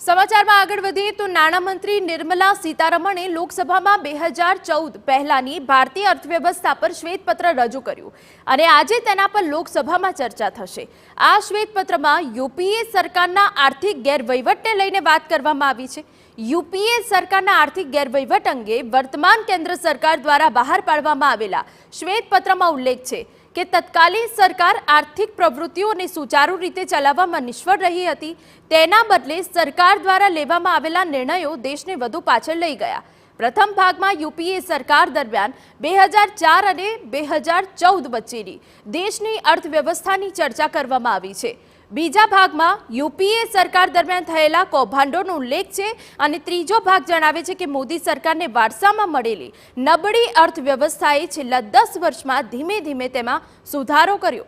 સમાચારમાં આગળ વધીએ તો નાણામંત્રી નિર્મલા સીતારમણે લોકસભામાં 2014 પહેલાની ભારતીય અર્થવ્યવસ્થા પર શ્વેતપત્ર રજૂ કર્યું અને આજે તેના પર લોકસભામાં ચર્ચા થશે। આ શ્વેતપત્રમાં યુપીએ સરકારના આર્થિક ગેરવહીવટને લઈને વાત કરવામાં આવી છે। યુપીએ સરકારના આર્થિક ગેરવહીવટ અંગે વર્તમાન કેન્દ્ર સરકાર દ્વારા બહાર પાડવામાં આવેલા શ્વેતપત્રમાં ઉલ્લેખ છે કે તત્કાલીન સરકાર આર્થિક પ્રવૃત્તિઓને સુચારુ રીતે ચલાવવામાં નિષ્ફળ રહી હતી। તેના બદલે સરકાર દ્વારા લેવામાં આવેલા નિર્ણયો દેશને વધુ પાછળ લઈ ગયા। પ્રથમ ભાગમાં યુપીએ સરકાર દરમિયાન 2004 અને 2014 વચ્ચેની દેશની અર્થવ્યવસ્થાની ચર્ચા કરવામાં આવી છે। બીજા ભાગમાં યુપીએ સરકાર દરમિયાન થયેલા કૌભાંડોનો ઉલ્લેખ છે અને ત્રીજો ભાગ જણાવે છે કે મોદી સરકારને વારસામાં મળેલી નબળી અર્થવ્યવસ્થાએ છેલ્લા 10 વર્ષમાં ધીમે ધીમે તેમાં સુધારો કર્યો।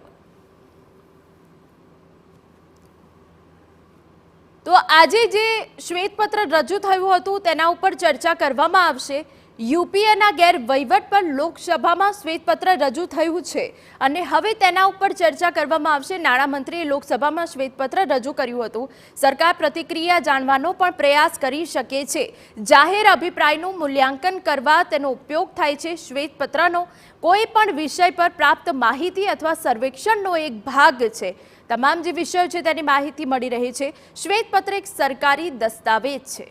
તો આજે જે શ્વેતપત્ર રજૂ થયું હતું તેના ઉપર ચર્ચા કરવામાં આવશે। યુપીએના ગેરવહીવટ પર લોકસભામાં શ્વેતપત્ર રજૂ થયું છે અને હવે તેના ઉપર ચર્ચા કરવામાં આવશે। નાણામંત્રીએ લોકસભામાં શ્વેતપત્ર રજૂ કર્યું હતું। સરકાર પ્રતિક્રિયા જાણવાનો પણ પ્રયાસ કરી શકે છે। જાહેર અભિપ્રાયનું મૂલ્યાંકન કરવા તેનો ઉપયોગ થાય છે। શ્વેતપત્રનો કોઈ પણ વિષય પર પ્રાપ્ત માહિતી અથવા સર્વેક્ષણનો એક ભાગ છે। તમામ જે વિષયો છે તેની માહિતી મળી રહે છે। શ્વેતપત્ર એક સરકારી દસ્તાવેજ છે।